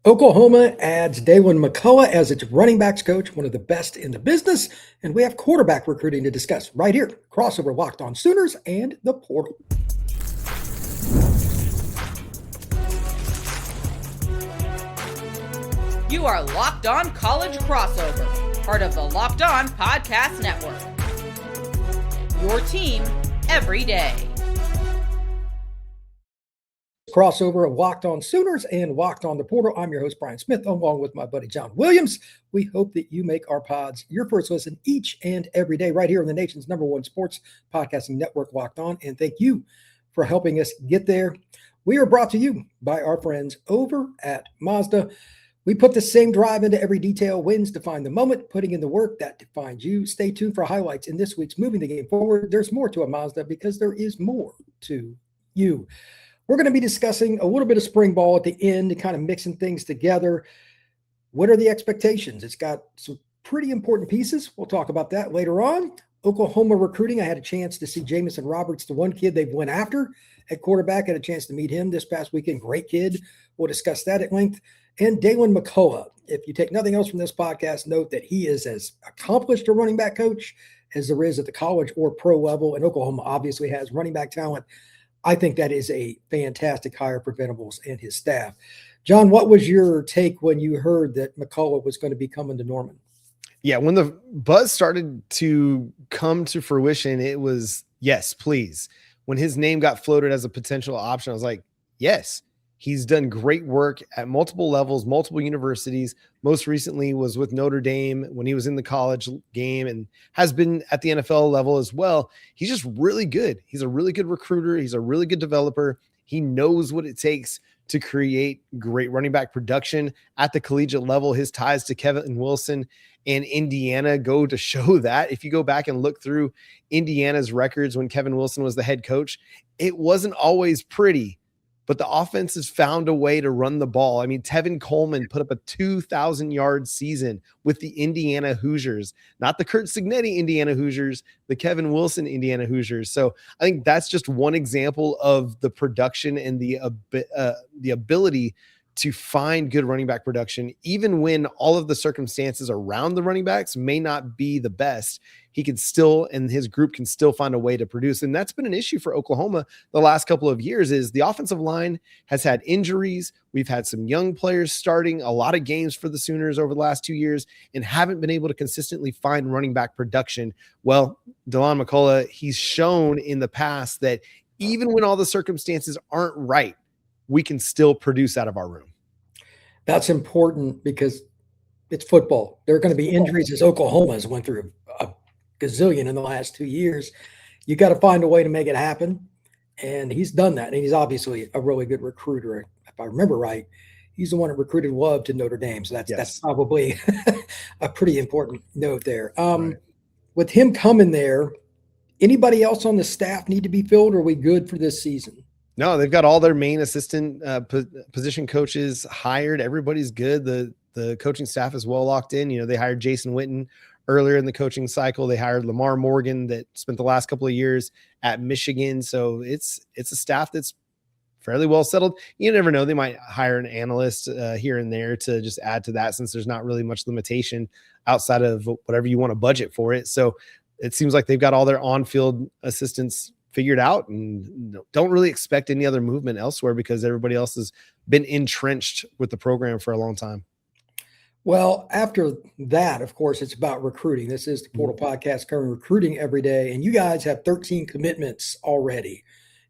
Oklahoma adds Deland McCullough as its running backs coach, one of the best in the business. And we have quarterback recruiting to discuss right here. Crossover Locked On Sooners and the portal. You are Locked On College Crossover, part of the Locked On Podcast Network. Your team every day. Crossover of Locked On Sooners and Locked On the Portal. I'm your host, Brian Smith, along with my buddy, John Williams. We hope that you make our pods your first listen each and every day right here on the nation's #1 sports podcasting network, Locked On. And thank you for helping us get there. We are brought to you by our friends over at Mazda. We put the same drive into every detail, wins define the moment, putting in the work that defines you. Stay tuned for highlights in this week's Moving the Game Forward. There's more to a Mazda because there is more to you. We're going to be discussing a little bit of spring ball at the end, kind of mixing things together. What are the expectations? It's got some pretty important pieces. We'll talk about that later on. Oklahoma recruiting. I had a chance to see Jamison Roberts, the one kid they've went after at quarterback. I had a chance to meet him this past weekend. Great kid. We'll discuss that at length. And Deland McCullough. If you take nothing else from this podcast, note that he is as accomplished a running back coach as there is at the college or pro level. And Oklahoma obviously has running back talent. I think that is a fantastic hire for Venables and his staff. John, what was your take when you heard that McCullough was going to be coming to Norman? Yeah, when the buzz started to come to fruition, it was, yes, please. When his name got floated as a potential option, I was like, yes. He's done great work at multiple levels, multiple universities. Most recently was with Notre Dame when he was in the college game and has been at the NFL level as well. He's just really good. He's a really good recruiter. He's a really good developer. He knows what it takes to create great running back production at the collegiate level. His ties to Kevin Wilson and Indiana go to show that. If you go back and look through Indiana's records when Kevin Wilson was the head coach, it wasn't always pretty. But the offense has found a way to run the ball. I mean, Tevin Coleman put up a 2,000-yard season with the Indiana Hoosiers, not the Kurt Signetti Indiana Hoosiers, the Kevin Wilson Indiana Hoosiers. So I think that's just one example of the production and the ability to find good running back production, even when all of the circumstances around the running backs may not be the best. He can still, and his group can still find a way to produce. And that's been an issue for Oklahoma the last couple of years is the offensive line has had injuries. We've had some young players starting a lot of games for the Sooners over the last 2 years and haven't been able to consistently find running back production. Well, Deland McCullough, he's shown in the past that even when all the circumstances aren't right, we can still produce out of our room. That's important because it's football. There are going to be injuries as Oklahoma has went through a gazillion in the last 2 years. You got to find a way to make it happen. And he's done that. And he's obviously a really good recruiter. If I remember right, he's the one that recruited Love to Notre Dame. So that's probably a pretty important note there. Right. With him coming there, anybody else on the staff need to be filled, or are we good for this season? No, they've got all their main assistant position coaches hired. Everybody's good. The coaching staff is well locked in. You know, they hired Jason Witten earlier in the coaching cycle. They hired Lamar Morgan that spent the last couple of years at Michigan. So it's a staff that's fairly well settled. You never know. They might hire an analyst here and there to just add to that, since there's not really much limitation outside of whatever you want to budget for it. So it seems like they've got all their on-field assistants figured out and don't really expect any other movement elsewhere because everybody else has been entrenched with the program for a long time. Well, after that, of course, it's about recruiting. This is the Portal Podcast covering recruiting every day. And you guys have 13 commitments already,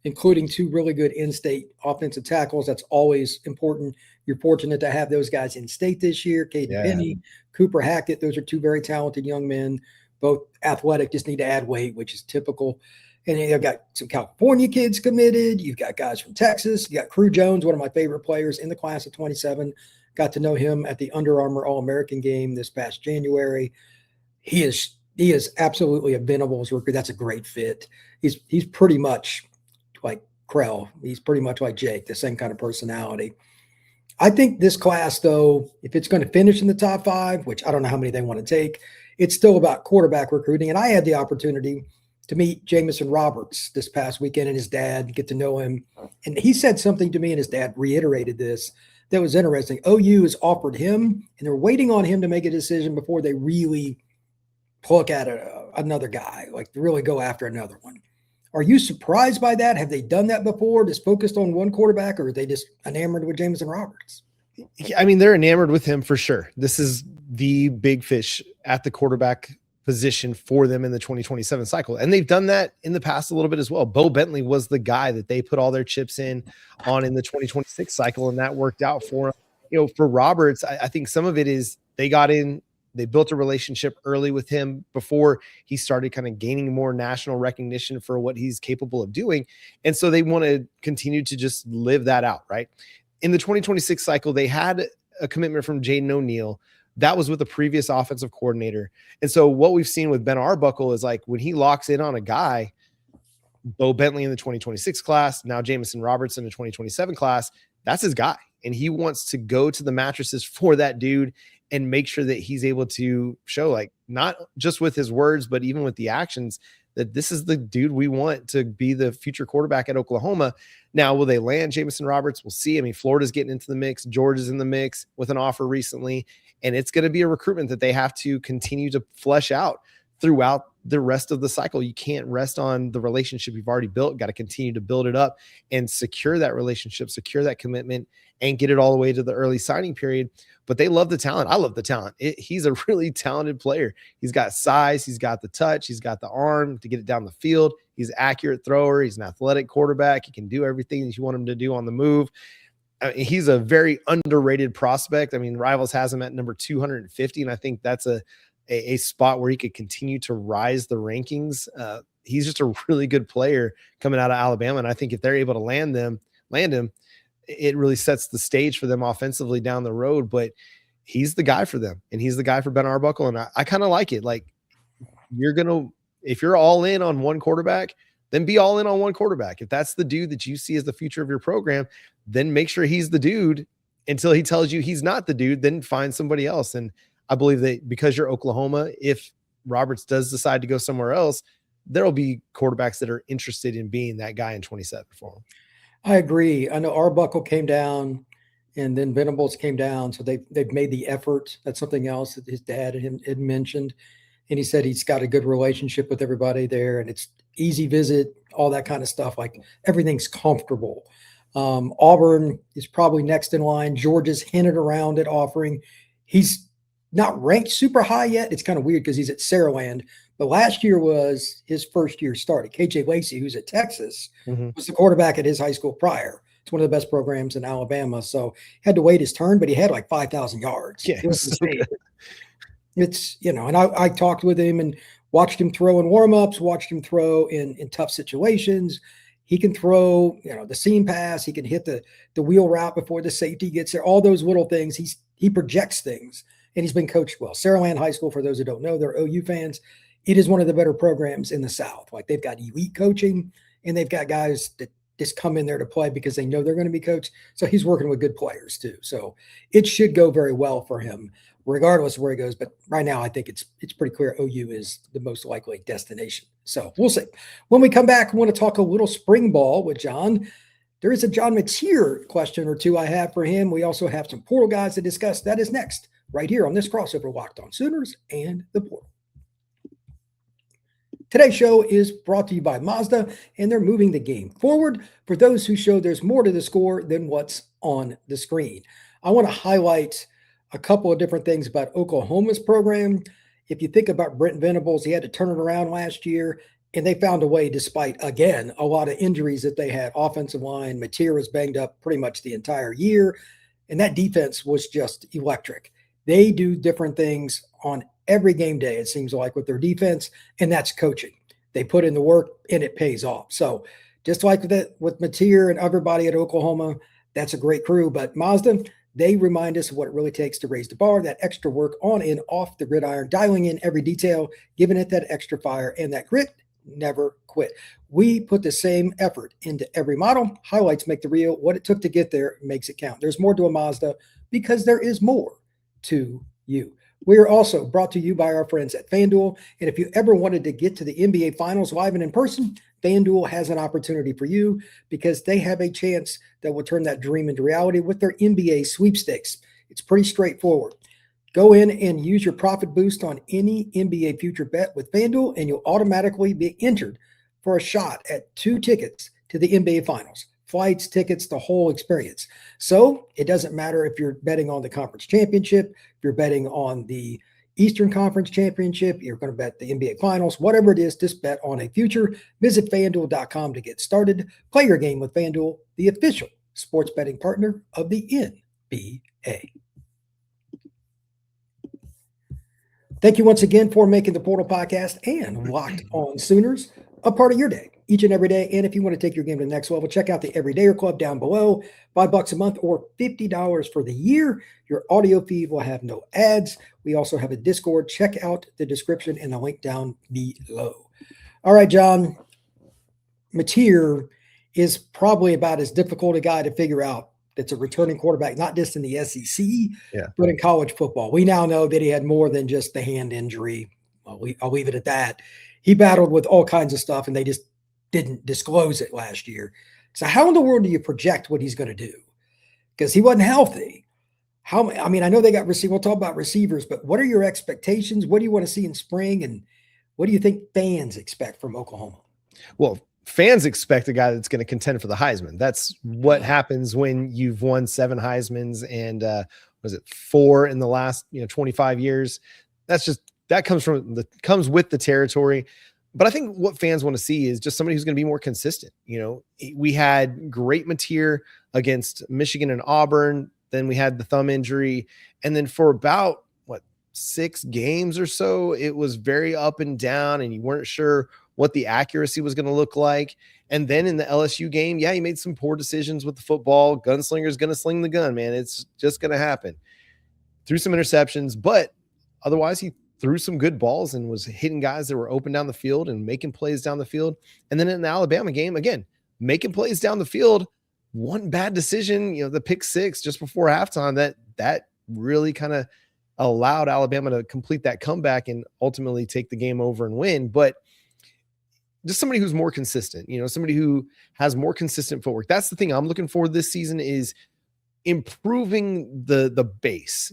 including 2 really good in-state offensive tackles. That's always important. You're fortunate to have those guys in state this year. Caden Penny, Cooper Hackett. Those are 2 very talented young men, both athletic, just need to add weight, which is typical. And you've got some California kids committed. You've got guys from Texas. You got Crew Jones, one of my favorite players in the class of 27. Got to know him at the Under Armour All-American game this past January. He is absolutely a Venables recruit. That's a great fit. He's pretty much like Krell. He's pretty much like Jake, the same kind of personality. I think this class, though, if it's going to finish in the top 5, which I don't know how many they want to take, it's still about quarterback recruiting. And I had the opportunity to meet Jamison Roberts this past weekend and his dad, get to know him. And he said something to me, and his dad reiterated this, that was interesting. OU has offered him, and they're waiting on him to make a decision before they really look at another guy, like really go after another one. Are you surprised by that? Have they done that before, just focused on one quarterback, or are they just enamored with Jamison Roberts? I mean, they're enamored with him for sure. This is the big fish at the quarterback position for them in the 2027 cycle. And they've done that in the past a little bit as well. Bo Bentley was the guy that they put all their chips in the 2026 cycle, and that worked out for him. For Roberts, I think some of it is they got in, they built a relationship early with him before he started kind of gaining more national recognition for what he's capable of doing. And so they want to continue to just live that out, right? In the 2026 cycle, they had a commitment from Jaden O'Neal. That was with the previous offensive coordinator. And so what we've seen with Ben Arbuckle is like when he locks in on a guy, Bo Bentley in the 2026 class, now Jamison Roberts in the 2027 class, that's his guy. And he wants to go to the mattresses for that dude and make sure that he's able to show, like, not just with his words, but even with the actions, that this is the dude we want to be the future quarterback at Oklahoma. Now, will they land Jamison Roberts? We'll see. I mean, Florida's getting into the mix. Georgia's in the mix with an offer recently. And it's going to be a recruitment that they have to continue to flesh out throughout the rest of the cycle. You can't rest on the relationship you've already built. Got to continue to build it up and secure that relationship, secure that commitment, and get it all the way to the early signing period. But they love the talent. I love the talent. He's a really talented player. He's got size. He's got the touch. He's got the arm to get it down the field. He's an accurate thrower. He's an athletic quarterback. He can do everything that you want him to do on the move. He's a very underrated prospect. I mean, Rivals has him at number 250, and I think that's a spot where he could continue to rise the rankings. He's just a really good player coming out of Alabama, and I think if they're able to land him, it really sets the stage for them offensively down the road. But he's the guy for them, and he's the guy for Ben Arbuckle, and I kind of like it. Like, if you're all in on one quarterback, then be all in on one quarterback. If that's the dude that you see as the future of your program, then make sure he's the dude until he tells you he's not the dude, then find somebody else. And I believe that because you're Oklahoma, if Roberts does decide to go somewhere else, there'll be quarterbacks that are interested in being that guy in 27 for him. I agree. I know Arbuckle came down and then Venables came down. So they've made the effort. That's something else that his dad had mentioned. And he said he's got a good relationship with everybody there, and it's easy visit, all that kind of stuff. Like, everything's comfortable. Auburn is probably next in line. Georgia's hinted around at offering. He's not ranked super high yet. It's kind of weird because he's at Saraland, but last year was his first year starting. KJ Lacey, who's at Texas, was the quarterback at his high school prior. It's one of the best programs in Alabama. So he had to wait his turn, but he had like 5,000 yards. Yeah, it was insane. It's, and I talked with him and watched him throw in warmups, watched him throw in tough situations. He can throw, the seam pass. He can hit the wheel route before the safety gets there. All those little things. He projects things, and he's been coached well. Saraland High School, for those who don't know, they're OU fans. It is one of the better programs in the South. Like, they've got elite coaching, and they've got guys that just come in there to play because they know they're going to be coached. So he's working with good players too. So it should go very well for him, regardless of where he goes. But right now, I think it's pretty clear OU is the most likely destination. So we'll see. When we come back, I want to talk a little spring ball with John. There is a John Mateer question or two I have for him. We also have some portal guys to discuss. That is next, right here on this crossover Locked On Sooners and the Portal. Today's show is brought to you by Mazda, and they're moving the game forward for those who show there's more to the score than what's on the screen. I want to highlight a couple of different things about Oklahoma's program. If you think about Brent Venables, he had to turn it around last year, and they found a way despite, again, a lot of injuries that they had. Offensive line, Mateer was banged up pretty much the entire year, and that defense was just electric. They do different things on every game day, it seems like, with their defense, and that's coaching. They put in the work, and it pays off. So just like with Mateer and everybody at Oklahoma, that's a great crew. But Mazda, they remind us of what it really takes to raise the bar, that extra work on and off the gridiron, dialing in every detail, giving it that extra fire, and that grit, never quit. We put the same effort into every model. Highlights make the reel. What it took to get there makes it count. There's more to a Mazda because there is more to you. We are also brought to you by our friends at FanDuel. And if you ever wanted to get to the NBA Finals live and in person, FanDuel has an opportunity for you because they have a chance that will turn that dream into reality with their NBA sweepstakes. It's pretty straightforward. Go in and use your profit boost on any NBA future bet with FanDuel, and you'll automatically be entered for a shot at 2 tickets to the NBA Finals. Flights, tickets, the whole experience. So it doesn't matter if you're betting on the conference championship, if you're betting on the Eastern Conference Championship, you're going to bet the NBA Finals, whatever it is, just bet on a future. Visit FanDuel.com to get started. Play your game with FanDuel, the official sports betting partner of the NBA. Thank you once again for making the Portal Podcast and Locked On Sooners a part of your day, each and every day. And if you want to take your game to the next level, check out the Everydayer Club down below. $5 a month or $50 for the year. Your audio feed will have no ads. We also have a Discord. Check out the description and the link down below. All right, John. Mateer is probably about as difficult a guy to figure out that's a returning quarterback, not just in the SEC, but in college football. We now know that he had more than just the hand injury. Well, I'll leave it at that. He battled with all kinds of stuff, and they just didn't disclose it last year. So how in the world do you project what he's going to do? Because he wasn't healthy. I know they got receivers. We'll talk about receivers, but what are your expectations? What do you want to see in spring? And what do you think fans expect from Oklahoma? Well, fans expect a guy that's going to contend for the Heisman. That's what happens when you've won 7 Heismans and 4 in the last 25 years. That comes with the territory. But I think what fans want to see is just somebody who's going to be more consistent. We had great Mateer against Michigan and Auburn. Then we had the thumb injury. And then for about 6 games or so, it was very up and down, and you weren't sure what the accuracy was going to look like. And then in the LSU game, he made some poor decisions with the football. Gunslinger's going to sling the gun, man. It's just going to happen. Threw some interceptions, but otherwise he threw some good balls and was hitting guys that were open down the field and making plays down the field. And then in the Alabama game, again, making plays down the field. One bad decision, the pick 6 just before halftime, that really kind of allowed Alabama to complete that comeback and ultimately take the game over and win. But just somebody who's more consistent, somebody who has more consistent footwork. That's the thing I'm looking for this season, is improving the base.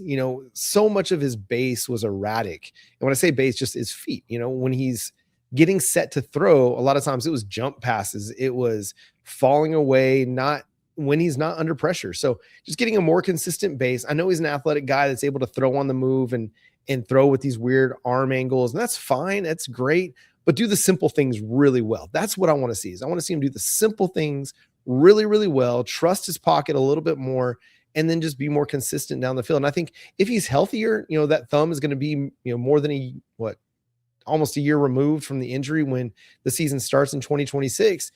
So much of his base was erratic. And when I say base, just his feet, when he's getting set to throw, a lot of times it was jump passes. It was falling away, not when he's not under pressure. So just getting a more consistent base. I know he's an athletic guy that's able to throw on the move and throw with these weird arm angles, and that's fine. That's great. But do the simple things really well. That's what I want to see. I want to see him do the simple things really, really well, trust his pocket a little bit more, and then just be more consistent down the field. And I think if he's healthier, that thumb is going to be, more than almost a year removed from the injury when the season starts in 2026.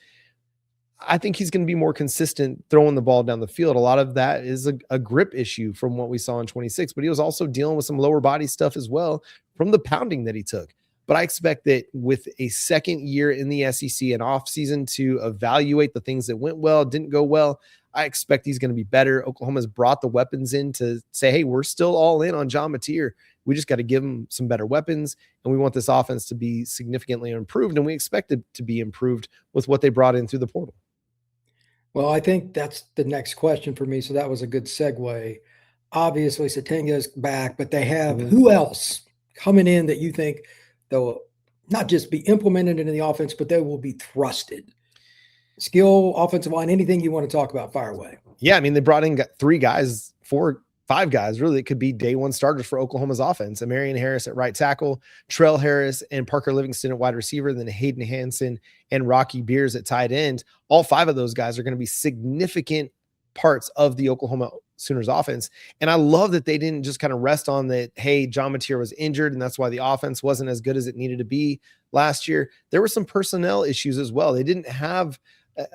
I think he's going to be more consistent throwing the ball down the field. A lot of that is a grip issue from what we saw in 26, but he was also dealing with some lower body stuff as well from the pounding that he took. But I expect that with a second year in the SEC and off season to evaluate the things that went well, didn't go well, I expect he's going to be better. Oklahoma's brought the weapons in to say, hey, we're still all in on John Mateer. We just got to give him some better weapons, and we want this offense to be significantly improved, and we expect it to be improved with what they brought in through the portal. Well, I think that's the next question for me, so that was a good segue. Obviously, Satenga's back, but they have who else coming in that you think they'll not just be implemented into the offense, but they will be thrusted? Skill, offensive line, anything you want to talk about, fire away. Yeah, they brought in 5 guys, really. It could be day one starters for Oklahoma's offense. Marion Harris at right tackle, Trell Harris and Parker Livingston at wide receiver, then Hayden Hansen and Rocky Beers at tight end. All 5 of those guys are going to be significant parts of the Oklahoma Sooners offense. And I love that they didn't just kind of rest on that, hey, John Mateer was injured, and that's why the offense wasn't as good as it needed to be last year. There were some personnel issues as well. They didn't have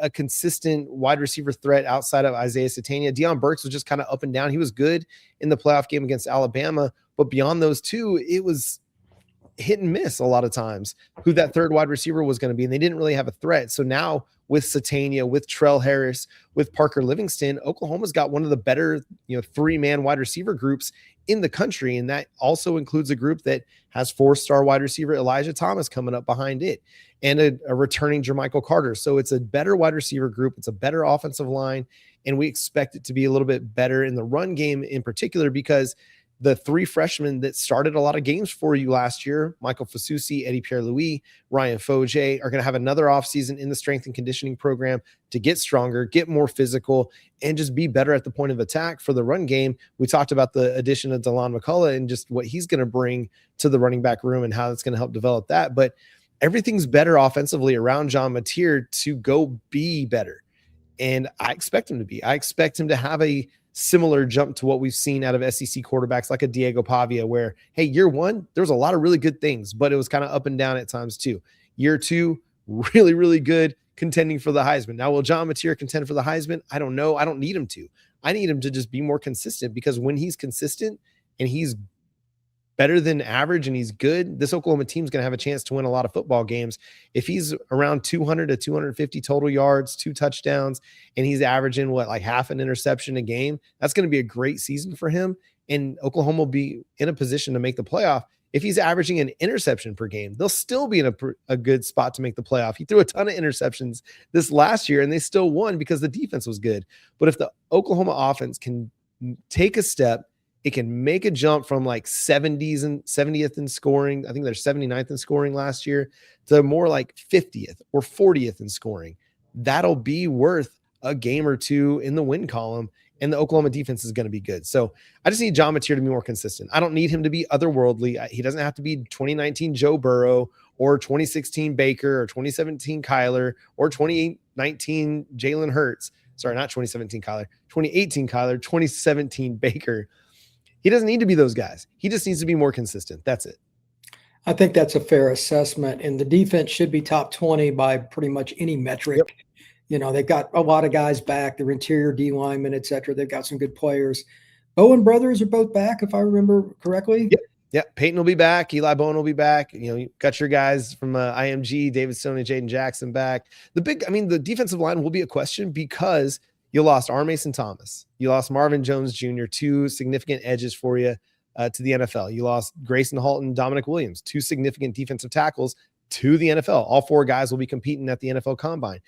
a consistent wide receiver threat outside of Isaiah Satania. Deion Burks was just kind of up and down. He was good in the playoff game against Alabama, but beyond those 2, it was hit and miss a lot of times who that third wide receiver was going to be, and they didn't really have a threat. So now with Satania, with Trell Harris, with Parker Livingston, Oklahoma's got one of the better, 3-man wide receiver groups in the country. And that also includes a group that has 4-star wide receiver Elijah Thomas coming up behind it. and a returning Jermichael Carter. So it's a better wide receiver group. It's a better offensive line. And we expect it to be a little bit better in the run game in particular, because the three freshmen that started a lot of games for you last year, Michael Fasusi, Eddie Pierre-Louis, Ryan Foje, are going to have another offseason in the strength and conditioning program to get stronger, get more physical, and just be better at the point of attack for the run game. We talked about the addition of Deland McCullough and just what he's going to bring to the running back room and how it's going to help develop that. But everything's better offensively around John Mateer to go be better. And I expect him to be. I expect him to have a similar jump to what we've seen out of SEC quarterbacks like a Diego Pavia, where, hey, year one, there was a lot of really good things, but it was kind of up and down at times too. Year two, really, really good, contending for the Heisman. Now, will John Mateer contend for the Heisman? I don't know. I don't need him to. I need him to just be more consistent, because when he's consistent and he's better than average and he's good, this Oklahoma team's going to have a chance to win a lot of football games. If he's around 200 to 250 total yards, 2 touchdowns, and he's averaging like half an interception a game, that's going to be a great season for him. And Oklahoma will be in a position to make the playoff. If he's averaging an interception per game, they'll still be in a good spot to make the playoff. He threw a ton of interceptions this last year and they still won because the defense was good. But if the Oklahoma offense can take a step, it can make a jump from like 70th in scoring. I think they're 79th in scoring last year to more like 50th or 40th in scoring. That'll be worth a game or two in the win column, and the Oklahoma defense is going to be good. So I just need John Mateer to be more consistent. I don't need him to be otherworldly. He doesn't have to be 2019 Joe Burrow or 2016 Baker or 2017 Kyler or 2019 Jalen Hurts. Sorry, not 2017 Kyler, 2018 Kyler, 2017 Baker. He doesn't need to be those guys. He just needs to be more consistent. That's it. I think that's a fair assessment. And the defense should be top 20 by pretty much any metric. Yep. You know, they've got a lot of guys back, their interior D linemen, et cetera. They've got some good players. Bowen brothers are both back, if I remember correctly. Yep. Yeah, Peyton will be back. Eli Bowen will be back. You know, you got your guys from IMG, David Stone and Jaden Jackson back. The defensive line will be a question because you lost R. Mason Thomas. You lost Marvin Jones Jr., 2 significant edges for you to the NFL. You lost Grayson Halton, Dominic Williams, 2 significant defensive tackles to the NFL. All 4 guys will be competing at the NFL Combine.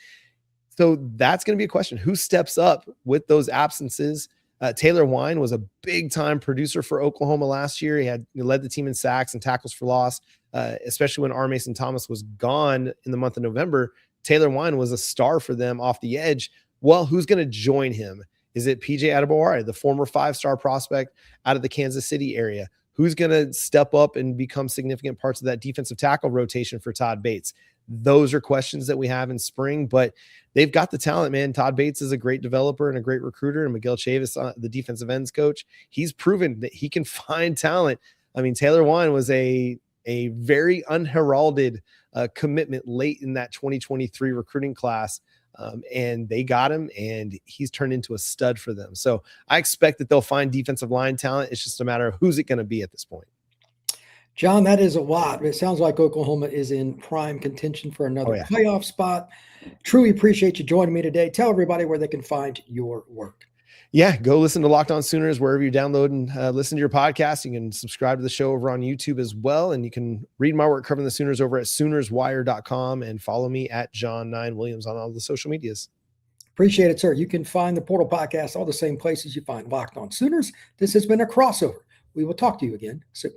So that's going to be a question. Who steps up with those absences? Taylor Wine was a big-time producer for Oklahoma last year. He led the team in sacks and tackles for loss, especially when R. Mason Thomas was gone in the month of November. Taylor Wine was a star for them off the edge. Well, who's going to join him? Is it PJ Adebaware, the former 5-star prospect out of the Kansas City area? Who's going to step up and become significant parts of that defensive tackle rotation for Todd Bates? Those are questions that we have in spring, but they've got the talent, man. Todd Bates is a great developer and a great recruiter, and Miguel Chavis, the defensive ends coach, he's proven that he can find talent. I mean, Taylor Wine was a very unheralded commitment late in that 2023 recruiting class. And they got him, and he's turned into a stud for them. So I expect that they'll find defensive line talent. It's just a matter of who's it going to be at this point. John, that is a lot. It sounds like Oklahoma is in prime contention for another playoff spot. Truly appreciate you joining me today. Tell everybody where they can find your work. Yeah, go listen to Locked On Sooners wherever you download and listen to your podcast. You can subscribe to the show over on YouTube as well. And you can read my work covering the Sooners over at SoonersWire.com and follow me at John9Williams on all the social medias. Appreciate it, sir. You can find the Portal Podcast all the same places you find Locked On Sooners. This has been a crossover. We will talk to you again soon.